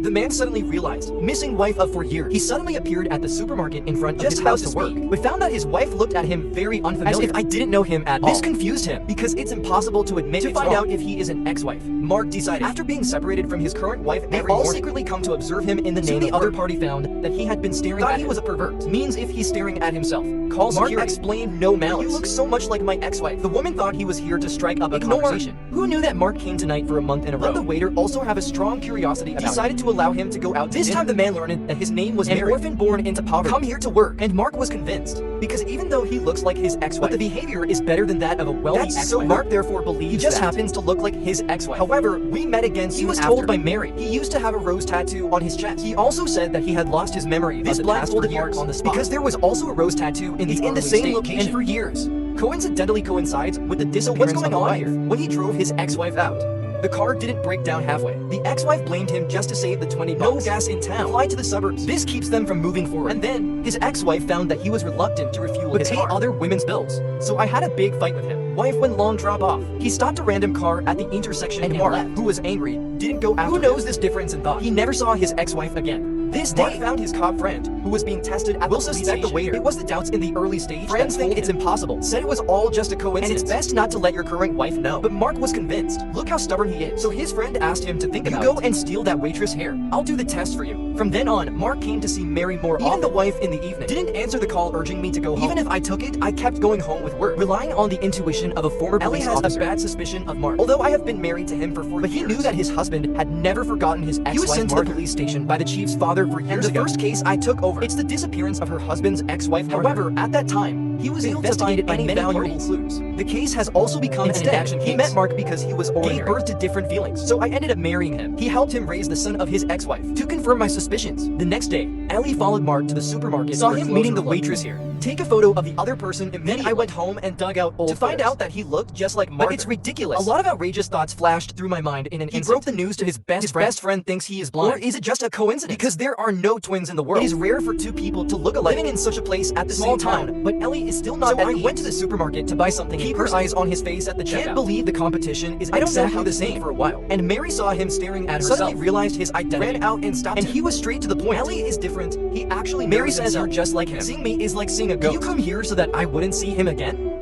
The man suddenly realized, missing wife of for years. He suddenly appeared at the supermarket in front of his house to work, but found that his wife looked at him very unfamiliar, as if I didn't know him at all. This confused him, because it's impossible to admit to find out if he is an ex-wife. Mark decided, after being separated from his current wife, they all secretly come to observe him in the name. The other party found that he had been staring at him. He was a pervert. Means if he's staring at himself. Call security. Mark explained no malice. You look so much like my ex-wife. The woman thought he was here to strike up a conversation. Who knew that Mark came tonight for a month in a row? Let the waiter also have a strong curiosity about decided to allow him to go out to this dinner. Time the man learned that his name was an orphan born into poverty. Come here to work. And Mark was convinced, because even though he looks like his ex-wife, the behavior is better than that of a wealthy ex-wife. So Mark therefore believes he just happens to look like his ex-wife. However, we met again soon. He was told by Mary he used to have a rose tattoo on his chest. He also said that he had lost his memory. This blindfolded Mark on the spot, because there was also a rose tattoo in the same location and for years. Coincidentally coincides with the disappearance of the wife when he drove his ex-wife out. The car didn't break down halfway. The ex-wife blamed him just to save the 20 bucks. No gas in town. Fly to the suburbs. This keeps them from moving forward. And then, his ex-wife found that he was reluctant to refuel his car, other women's bills. So I had a big fight with him. Wife went long drop off. He stopped a random car at the intersection and Mark, who was angry, didn't go after him. Who knows this difference in thought? He never saw his ex-wife again. This day, Mark found his cop friend, who was being tested at the police station. The waiter. It was the doubts in the early stage. Friends think it's impossible. Said it was all just a coincidence. And it's best not to let your current wife know. But Mark was convinced. Look how stubborn he is. So his friend asked him to think about it. You go and steal that waitress hair. I'll do the test for you. From then on, Mark came to see Mary more often. Even the wife in the evening didn't answer the call urging me to go home. Even if I took it, I kept going home with work. Relying on the intuition of a former police officer. Ellie has a bad suspicion of Mark. Although I have been married to him for 4 years. But he knew that his husband had never forgotten his ex-wife. He was sent to the police station by the chief's father for years ago. Case I took over. It's the disappearance of her husband's ex-wife. However, at that time, he was investigated by many valuable clues. The case has also become an action case. He met Mark because he was ordinary. Gave birth to different feelings, so I ended up marrying him. He helped him raise the son of his ex-wife. To confirm my suspicions, the next day, Ellie followed Mark to the supermarket, saw him meeting the waitress here. Take a photo of the other person immediately. Then I went home and dug out old to find out that he looked just like Mark. But it's ridiculous. A lot of outrageous thoughts flashed through my mind in an instant. He broke the news to his best friend. His best friend thinks he is blind. Or is it just a coincidence? Because there are no twins in the world. It is rare for two people to look alike living in such a place at the same time. But Ellie is still not at ease. I went to the supermarket to buy something. Keep her eyes on his face at the checkout. Can't believe the competition is exactly the same for a while. And Mary saw him staring at herself. Suddenly realized his identity. Ran out and stopped him. And he was straight to the point. Ellie is different. He actually Mary says you're just like him. Seeing me is like seeing a ghost. Can you come here so that I wouldn't see him again?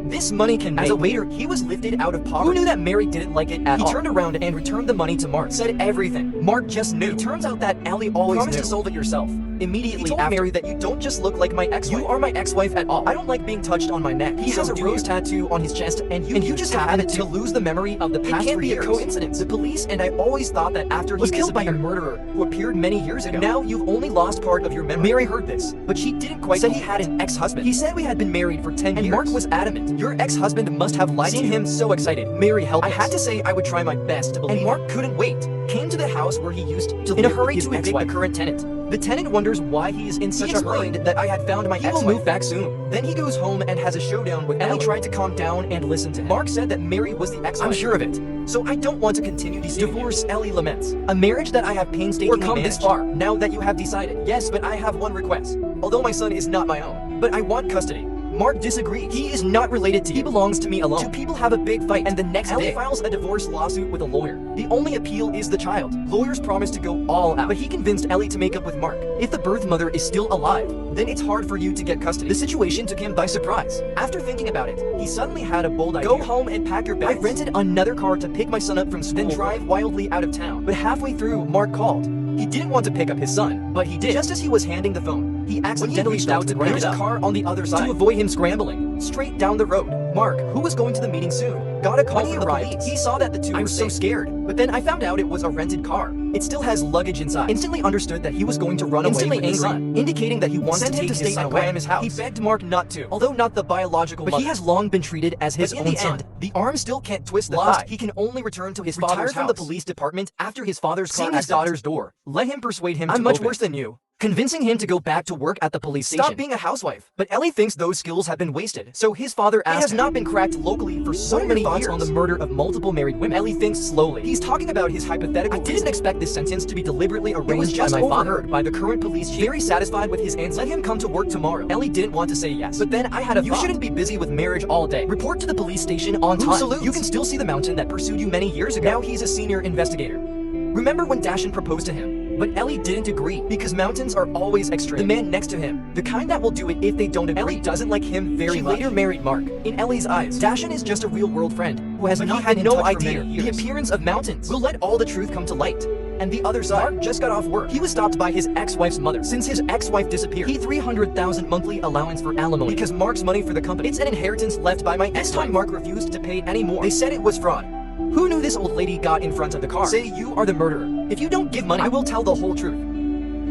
This money can make. As a waiter, he was lifted out of poverty. Who knew that Mary didn't like it at all? He turned around and returned the money to Mark. Said everything. Mark just knew. It turns out that Ellie always promised to solve it yourself. Immediately he told Mary that you don't just look like my ex-wife. You are my ex-wife at all. I don't like being touched on my neck. He has a rose tattoo on his chest, and you just happen to lose the memory of the past. It can't be a coincidence. The police and I always thought that after he was killed by a murderer who appeared many years ago. Now you've only lost part of your memory. Mary heard this, but she didn't quite. Said he had an ex-husband. He said we had been married for 10 years. And Mark was adamant. Your ex-husband must have lied to you. Seeing him so excited, Mary helped. I had to say I would try my best to believe. And Mark couldn't wait. Came to the house where he used to live in a hurry to evict the current tenant. The tenant wonders why he is in such a hurry that I had found my ex-wife. He will move back soon. Then he goes home and has a showdown with Ellie. Tried to calm down and listen to him. Mark said that Mary was the ex-wife. I'm sure of it. So I don't want to continue this divorce. Ellie laments. A marriage that I have painstakingly managed. Come this far. Now that you have decided. Yes, but I have one request. Although my son is not my own, but I want custody. Mark disagrees. He is not related to you. He belongs to me alone. Two people have a big fight, and the next day Ellie files a divorce lawsuit with a lawyer. The only appeal is the child. Lawyers promise to go all out, but he convinced Ellie to make up with Mark. If the birth mother is still alive, then it's hard for you to get custody. The situation took him by surprise. After thinking about it, he suddenly had a bold idea. Go home and pack your bags. I rented another car to pick my son up from school, then drive wildly out of town. But halfway through, Mark called. He didn't want to pick up his son, but he did. Just as he was handing the phone, he accidentally shouted to pick a car on the other side to avoid him scrambling straight down the road. Mark, who was going to the meeting soon, got a call from the police. He saw that the two were so scared, but then I found out it was a rented car. It still has luggage inside. Instantly understood that he was going to run away with his son, indicating that he wanted to take his son away from his house. He begged Mark not to, although not the biological mother. But he has long been treated as his own son. The arm still can't twist the thigh. He can only return to his father's house. From the police department after his father's car at his daughter's door. Let him persuade him to open. I'm much worse than you. convincing him to go back to work at the police station. Stop being a housewife. But Ellie thinks those skills have been wasted, so his father asks, has not been cracked locally for so many years on the murder of multiple married women. Ellie thinks slowly. He's talking about his hypothetical. I didn't expect this sentence to be deliberately arranged by my father, by the current police chief. Very satisfied with his answer. Let him come to work tomorrow. Ellie didn't want to say yes, but then I had a thought. You shouldn't be busy with marriage all day. Report to the police station on time. Salutes. You can still see the mountain that pursued you many years ago. Now he's a senior investigator. Remember when Dashin proposed to him? But Ellie didn't agree, because mountains are always extreme. The man next to him, the kind that will do it if they don't agree, Ellie doesn't like him very much. She later married Mark. In Ellie's eyes, Dashin is just a real-world friend who has not had no idea the appearance of mountains will let all the truth come to light. And the other side, Mark just got off work. He was stopped by his ex-wife's mother. Since his ex-wife disappeared, he $300,000 monthly allowance for alimony because Mark's money for the company. It's an inheritance left by my ex. This time Mark refused to pay any more. They said it was fraud. Who knew this old lady got in front of the car? Say you are the murderer. If you don't give money, I will tell the whole truth.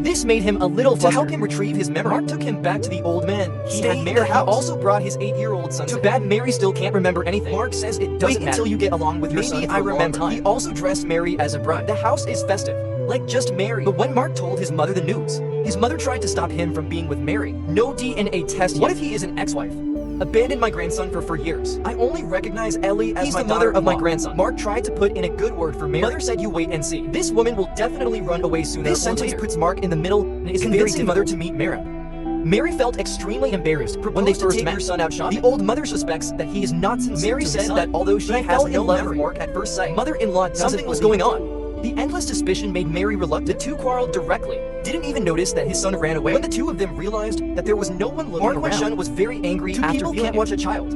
This made him a little flustered. To help him retrieve his memory, Mark took him back to the old man he had married. He also brought his 8-year-old son. Too bad Mary still can't remember anything. Mark says it doesn't matter until you get along with your son. Maybe I remember. He also dressed Mary as a bride. The house is festive, like just Mary. But when Mark told his mother the news, his mother tried to stop him from being with Mary. No DNA test. What if he is an ex-wife? Abandoned my grandson for 4 years. I only recognize Ellie as the mother of my grandson. Mark tried to put in a good word for Mary. Mother said you wait and see. This woman will definitely run away sooner. This sentence puts Mark in the middle and is convincing mother to meet Mary. Mary felt extremely embarrassed when they first met. Her son out shopping. The old mother suspects that he is not sincere. Mary said that although she has no love for Mark at first sight, mother-in-law something was going on. The endless suspicion made Mary reluctant. The two quarreled directly. Didn't even notice that his son ran away. When the two of them realized that there was no one looking around, Mark Shun was very angry after people can't watch a child.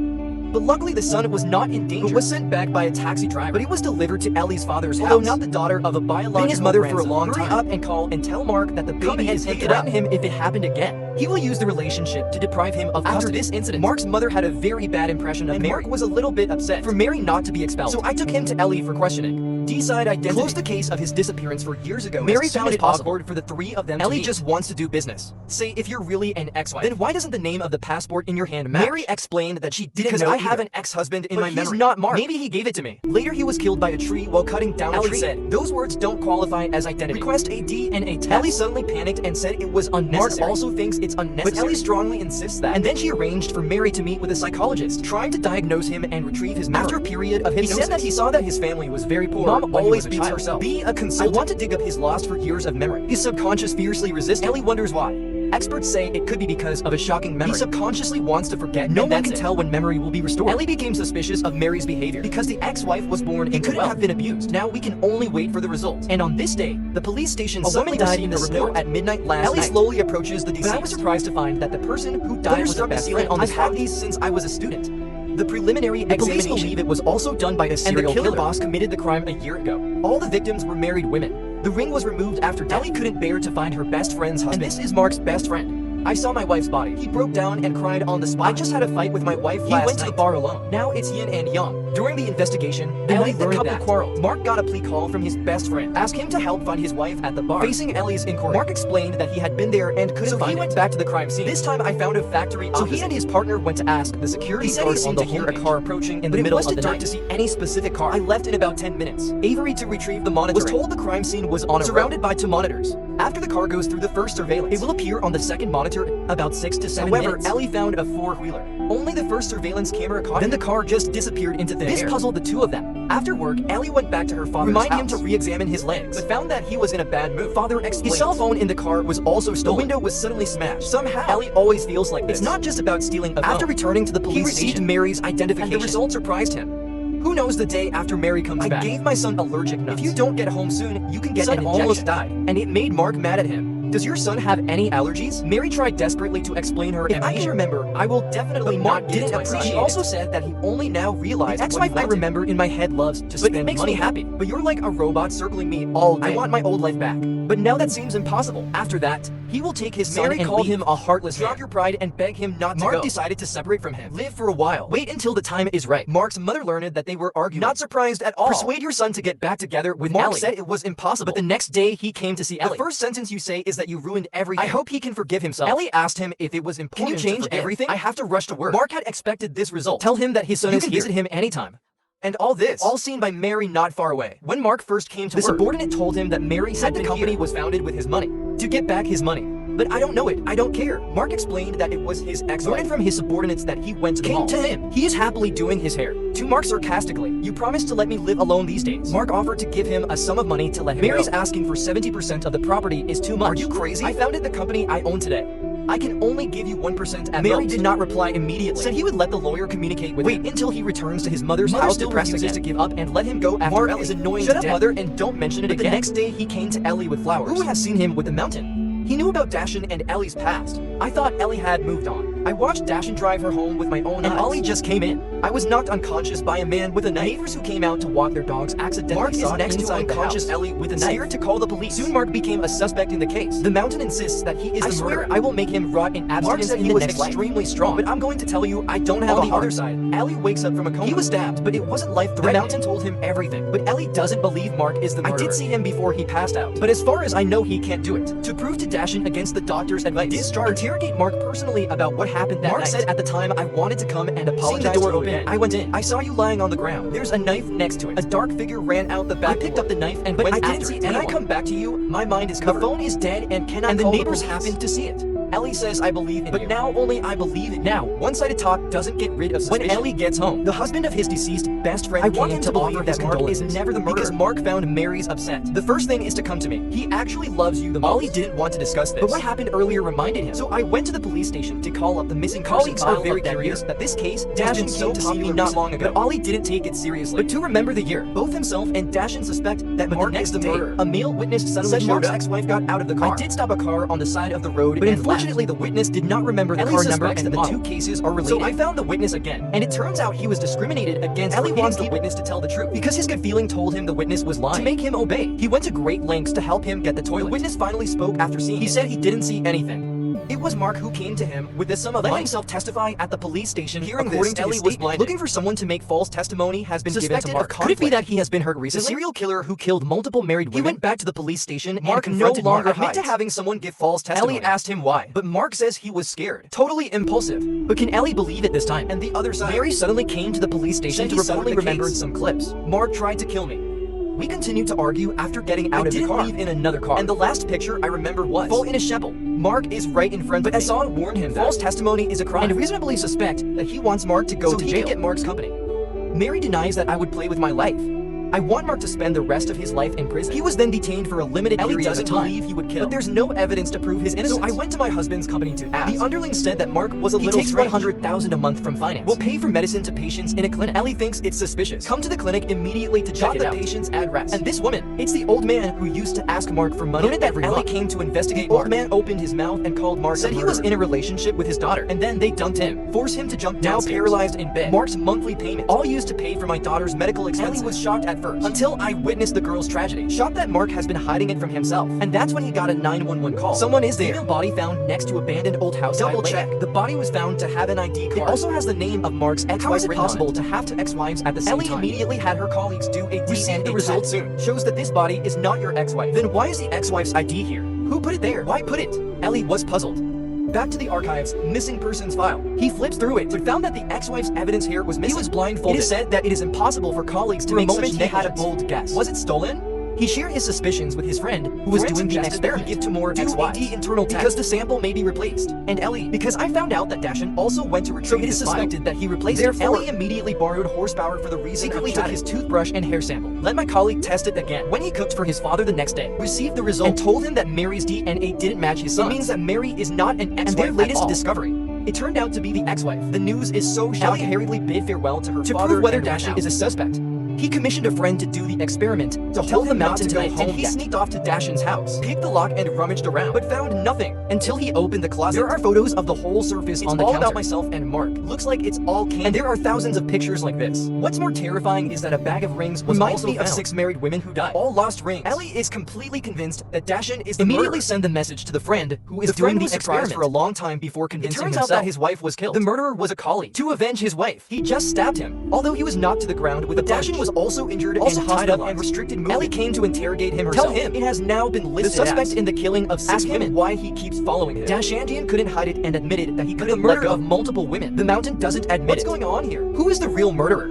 But luckily the son was not in danger, but was sent back by a taxi driver. But he was delivered to Ellie's father's house, although not the daughter of a biological his mother grandson. For a long time. Hurry up and call and tell Mark that the baby is taken up him if it happened again. He will use the relationship to deprive him of custody. After this incident, Mark's mother had a very bad impression of Mary. Mark was a little bit upset for Mary not to be expelled. So I took him to Ellie for questioning. D-side identity. Closed the case of his disappearance for years ago. Mary found it awkward for the three of them. Ellie just wants to do business. Say if you're really an ex-wife, then why doesn't the name of the passport in your hand match? Mary explained that she didn't know because I have an ex-husband in my memory. He's not Mark. Maybe he gave it to me. Later he was killed by a tree while cutting down a tree. Ellie said, those words don't qualify as identity. Request a DNA test. Ellie suddenly panicked and said it was unnecessary. Mark also thinks it's unnecessary. But Ellie strongly insists that. And then she arranged for Mary to meet with a psychologist, trying to diagnose him and retrieve his memory. After a period of hypnosis, he said that he saw that his family was very poor. Mom always beats herself. Be a consultant. I want to dig up his lost for years of memory. His subconscious fiercely resists. Ellie wonders why. Experts say it could be because of a shocking memory. He subconsciously wants to forget. No one can tell when memory will be restored. Ellie became suspicious of Mary's behavior because the ex-wife was born and couldn't have been abused. Now we can only wait for the results. And on this day, the police station suddenly died in the snow at midnight last night. Ellie slowly approaches the deceased. But I was surprised to find that the person who died was her best friend. I've had these since I was a student. The preliminary examination believe it was also done by a serial killer. And the killer boss committed the crime a year ago. All the victims were married women. The ring was removed after Ellie couldn't bear to find her best friend's husband. And this is Mark's best friend. I saw my wife's body. He broke down and cried on the spot. I just had a fight with my wife last night. He went to the bar alone. Now it's yin and yang. During the investigation, Ellie and the couple quarreled. Mark got a plea call from his best friend. Asked him to help find his wife at the bar. Facing Ellie's inquiry, Mark explained that he had been there and couldn't find it. So he went back to the crime scene. This time I found a factory opposite. So he and his partner went to ask the security guard on the hear a car approaching in the middle of the night to see any specific car. I left in about 10 minutes. Avery to retrieve the monitor was told the crime scene was on a surrounded by two monitors. After the car goes through the first surveillance, it will appear on the second monitor about 6 to 7 minutes. However, Ellie found a four-wheeler. Only the first surveillance camera caught it. Then the car just disappeared into thin air. This puzzled the two of them. After work, Ellie went back to her father's house. Reminded him to re-examine his legs, but found that he was in a bad mood. Father explained. His cell phone in the car was also stolen. The window was suddenly smashed. Somehow, Ellie always feels like this. It's not just about stealing a phone. After returning to the police station, he received Mary's identification, and the result surprised him. Who knows the day after Mary comes back? I gave my son allergic nuts. If you don't get home soon, you can get an injection. Almost died, and it made Mark mad at him. Does your son have any allergies? Mary tried desperately to explain her amnesia. If I can remember, I will definitely not get it to my son. She also said that he only now realized the ex-wife I remember in my head loves to spend money. It makes me happy. But you're like a robot circling me all day. I want my old life back. But now that seems impossible. After that, he will take his son and call him a heartless man. Drop your pride and beg him not to go. Mark decided to separate from him. Live for a while. Wait until the time is right. Mark's mother learned that they were arguing. Not surprised at all. Persuade your son to get back together with Mark. Ellie said it was impossible. But the next day he came to see Ellie. The first sentence you say is that you ruined everything. I hope he can forgive himself. Ellie asked him if it was important. Can you change everything? I have to rush to work. Mark had expected this result. Tell him that his son is here. You can visit him anytime. And all this, all seen by Mary not far away. When Mark first came to work, the subordinate told him that Mary said the company was founded with his money. To get back his money, But I don't know it. I don't care. Mark explained that it was his ex-wife. Learned from his subordinates that he went to the mall. Came to him. He is happily doing his hair. To Mark sarcastically, "You promised to let me live alone these days." Mark offered to give him a sum of money to let him go. Mary's asking for 70% of the property is too much. Are you crazy? I founded the company I own today. I can only give you 1% at Mary most. Did not reply immediately. Said he would let the lawyer communicate with him. Wait until he returns to his mother's house. Still refuses to give up and let him go after Mark Ellie is annoying. Shut up, mother, and don't mention it again. The next day, he came to Ellie with flowers. Who has seen him with the mountain? He knew about Dashin and Ellie's past. I thought Ellie had moved on. I watched Dashin drive her home with my own eyes. And Ollie just came in. I was knocked unconscious by a man with a knife. Neighbors who came out to walk their dogs accidentally Mark saw next to unconscious Ellie with a knife. Scared to call the police. Soon Mark became a suspect in the case. The mountain insists that he is the murderer. I swear I will make him rot in abstinence. Mark said he was extremely strong, but I'm going to tell you I don't have a heart. On the other side, Ellie wakes up from a coma. He was stabbed, but it wasn't life-threatening. The mountain told him everything, but Ellie doesn't believe Mark is the murderer. I did see him before he passed out, but as far as I know, he can't do it. To prove to Dashin against the doctor's advice, interrogate Mark personally about what happened that night. Mark said at the time, I wanted to come and apologize. Seeing the door open, I went in. I saw you lying on the ground. There's a knife next to it. A dark figure ran out the back. I picked up the knife and went after it. But I didn't see anyone. When I come back to you, my mind is covered. The phone is dead and cannot call the police. And the neighbors happened to see it. Ellie says I believe in you. But now only I believe it. Now, one-sided talk doesn't get rid of suspicion. When Ellie gets home, the husband of his deceased best friend came to offer that Mark is never the murderer because Mark found Mary's upset. The first thing is to come to me. He actually loves you the most. Ollie didn't want to discuss this, but what happened earlier reminded him. So I went to the police station to call up the missing person. Colleagues are very curious that this case, Dashin came to see me not long ago, but Ollie didn't take it seriously. But to remember the year, both himself and Dashin suspect that Mark is the murderer. A male witness suddenly showed up. Ex-wife got out of the car. I did stop a car on the side of the road, but unfortunately the witness did not remember the car number and the two cases are related. So I found the witness again, and it turns out he was discriminated against. Ellie wants the witness to tell the truth because his gut feeling told him the witness was lying. To make him obey, he went to great lengths to help him get the toilet. The witness finally spoke after seeing him. He said he didn't see anything. It was Mark who came to him with the sum of letting himself testify at the police station. Hearing according this, Ellie was blinded. Looking for someone to make false testimony has been given to Mark. Could it be that he has been hurt recently? The serial killer who killed multiple married women. He went back to the police station. Mark no longer admit to having someone give false testimony. Ellie asked him why, but Mark says he was scared. Totally impulsive. But can Ellie believe it this time? And the other side, Mary suddenly came to the police station to reportedly remembered some clips. Mark tried to kill me. We continued to argue after getting out of the car. I didn't leave in another car. And the last picture I remember was full in a shovel. Mark is right in front of me. But Assad warned him that false testimony is a crime and reasonably suspect that he wants Mark to go to jail. So he can get Mark's company. Mary denies that I would play with my life. I want Mark to spend the rest of his life in prison. He was then detained for a limited period of time. Ellie doesn't believe he would kill, but there's no evidence to prove his innocence. So I went to my husband's company to ask. The underling said that Mark was a little strange. He takes $100,000 a month from finance. Will pay for medicine to patients in a clinic. Ellie thinks it's suspicious. Come to the clinic immediately to check it out. The patient's address. And this woman, it's the old man who used to ask Mark for money. Noted that Ellie came to investigate. The old man opened his mouth and called Mark. Said he was in a relationship with his daughter, and then they dumped him, forced him to jump downstairs. Now paralyzed in bed. Mark's monthly payment, all used to pay for my daughter's medical expenses. Ellie was shocked at first, until I witnessed the girl's tragedy. Shocked that Mark has been hiding it from himself. And that's when he got a 911 call. Someone is there. Female body found next to abandoned old house. Double check. The body was found to have an ID card. It also has the name of Mark's ex-wife. How is it possible to have two ex-wives at the same time? Ellie immediately had her colleagues do a DNA. The result soon shows that this body is not your ex-wife. Then why is the ex-wife's ID here? Who put it there? Why put it? Ellie was puzzled. Back to the archives, missing persons file. He flips through it, but found that the ex-wife's evidence here was missing. He was blindfolded. It is said that it is impossible for colleagues to make such negligence. He had a bold guess. Was it stolen? He shared his suspicions with his friend, who was doing the experiment. Give to more ex-wives internal test because the sample may be replaced. And Ellie, because I found out that Dashin also went to retrieve it is suspected that he replaced it. Ellie immediately borrowed horsepower for the reason secretly took his toothbrush and hair sample. Let my colleague test it again. When he cooked for his father the next day, received the result and told him that Mary's DNA didn't match his son's. It means that Mary is not an ex-wife. And their latest discovery, it turned out to be the ex-wife. The news is so shocking. Ellie hurriedly bid farewell to her father to prove whether Dashin is a suspect. He commissioned a friend to do the experiment, to hold the mountain tonight, and he sneaked off to Dashin's house, picked the lock and rummaged around, but found nothing until he opened the closet. There are photos of the whole surface on the counter. It's all about myself and Mark. Looks like it's all candy. And there are thousands of pictures like this. What's more terrifying is that a bag of rings was also found. Of 6 married women who died. All lost rings. Ellie is completely convinced that Dashin is the murderer. Immediately send the message to the friend who is doing the experiment for a long time before convincing himself. It turns out that his wife was killed. The murderer was a colleague. To avenge his wife, he just stabbed him. Although he was knocked to the ground with a punch. Dashin was also injured and tied up and restricted movement. Ellie came to interrogate him herself. Tell him it has now been listed the suspect in the killing of 6 women. Why he keeps following him. Dashandian couldn't hide it and admitted that he couldn't let go of multiple women. The mountain doesn't admit it. What's going on here? Who is the real murderer?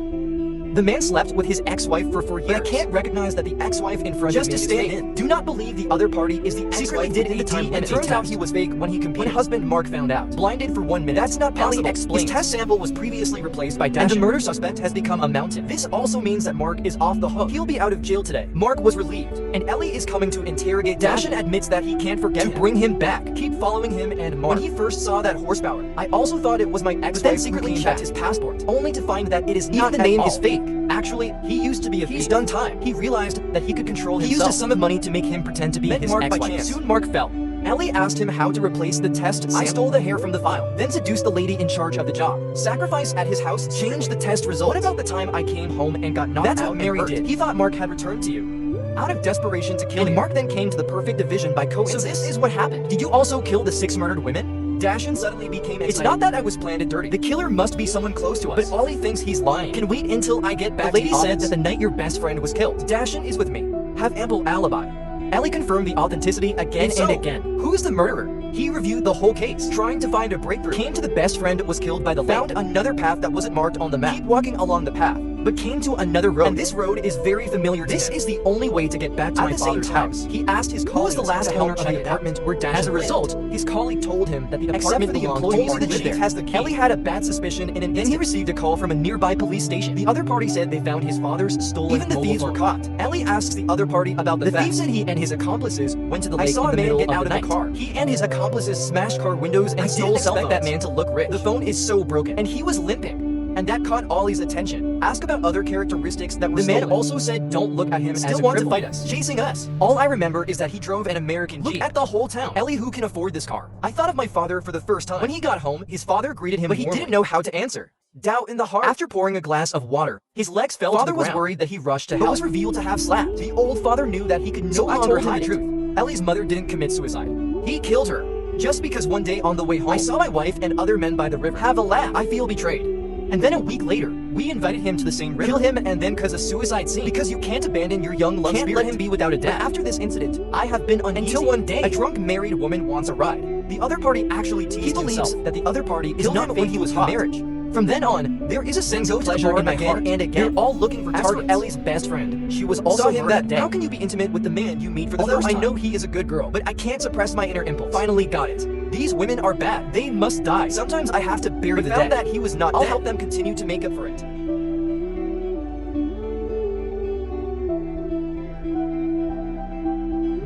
The man slept with his ex-wife for 4 years. But I can't recognize that the ex-wife in front of me is fake. Do not believe the other party is the ex-wife did in the time, and it turns out he was fake when he competed. When husband Mark found out, blinded for 1 minute. That's not possible. His test sample was previously replaced by Dash, and the murder suspect has become a mountain. This also means that Mark is off the hook. He'll be out of jail today. Mark was relieved, and Ellie is coming to interrogate Dash and admits that he can't forget him. To bring him back. Keep following him and Mark. When he first saw that horsepower, I also thought it was my ex-wife, then secretly checked his passport, only to find that it is not. Even the name is fake. Actually, he used to be a thief. He's done time. He realized that he could control himself. He used a sum of money to make him pretend to be his ex-wife. Soon Mark fell. Ellie asked him how to replace the test sample. I stole the hair from the file, then seduced the lady in charge of the job. Sacrifice at his house, changed the test result. What about the time I came home and got knocked out? That's what Mary did. He thought Mark had returned to you. Out of desperation to kill him. Mark then came to the perfect division by coincidence. So this is what happened. Did you also kill the 6 murdered women? Dashin suddenly became excited. It's not that I was planted dirty. The killer must be someone close to us. But Ollie thinks he's lying. Can wait until I get back. The lady said that the night your best friend was killed, Dashin is with me. Have ample alibi. Ellie confirmed the authenticity again and again. Who's the murderer? He reviewed the whole case, trying to find a breakthrough. Came to the best friend was killed by the lake. Found another path that wasn't marked on the map. Keep walking along the path, but came to another road. And this road is very familiar to him. This is the only way to get back to my father's house. He asked his colleague who was the last owner of the apartment where Dash. As a result, his colleague told him that the apartment belonged to only the chief has the key. Ellie had a bad suspicion, and then he received a call from a nearby police station. The other party said they found his father's stolen. Even the thieves were caught. Ellie asks the other party about the thieves said he and his accomplices went to the lake. I saw a man get out of the car. He and his accomplices smashed car windows and stole cell phones. I didn't expect that man to look rich. The phone is so broken, and he was limping. And that caught Ollie's attention. Ask about other characteristics that were stolen. The man also said don't look at him still as a want to fight us, chasing us. All I remember is that he drove an American Jeep. Look at the whole town. Ellie, who can afford this car? I thought of my father for the first time. When he got home, his father greeted him, but he didn't know how to answer. Doubt in the heart. After pouring a glass of water, his legs fell to the ground. Father was worried that he rushed to help, but was revealed to have slapped. The old father knew that he could no longer hide the truth. Ellie's mother didn't commit suicide. He killed her. Just because one day on the way home, I saw my wife and other men by the river have a laugh. I feel betrayed. And then a week later, we invited him to the same river. Kill him and then cause a suicide scene. Because you can't abandon your young love spirit. Let him be without a dad. After this incident, I have been uneasy. Until one day, a drunk married woman wants a ride. The other party actually teased himself. He believes that the other party is not when he was hot. Marriage. From then on, there is a sense of pleasure in my heart, and again, they're all looking for targets. As for Ellie's best friend, she was also him that day. How can you be intimate with the man you meet for the first time? I know he is a good girl, but I can't suppress my inner impulse. Finally got it. These women are bad. They must die. Sometimes I have to bury the dead. Found that he was not dead. I'll help them continue to make up for it.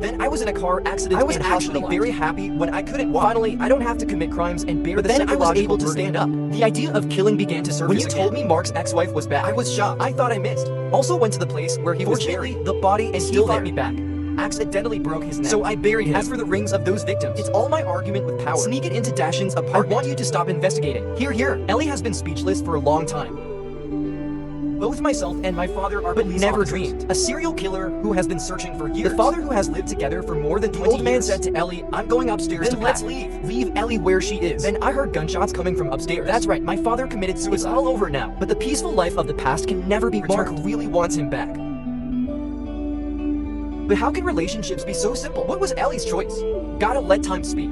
Then I was in a car accident. I was actually very happy when I couldn't walk. Finally, I don't have to commit crimes and bear the then I was able to stand up. The idea of killing began to surface. When you told me Mark's ex-wife was back, I was shocked. I thought I missed. Also went to the place where he was buried. The body is still got me back. Accidentally broke his neck, so I buried him. As for the rings of those victims, it's all my argument with power. Sneak it into Dashin's apartment. I want you to stop investigating. Here. Ellie has been speechless for a long time. Both myself and my father are police never dreamed. A serial killer who has been searching for years. The father who has lived together for more than 20 years. The old man said to Ellie, I'm going upstairs to pack. Let's leave. Leave Ellie where she is. Then I heard gunshots coming from upstairs. That's right, my father committed suicide. It's all over now. But the peaceful life of the past can never be returned. Mark really wants him back. But how can relationships be so simple? What was Ellie's choice? Gotta let time speak.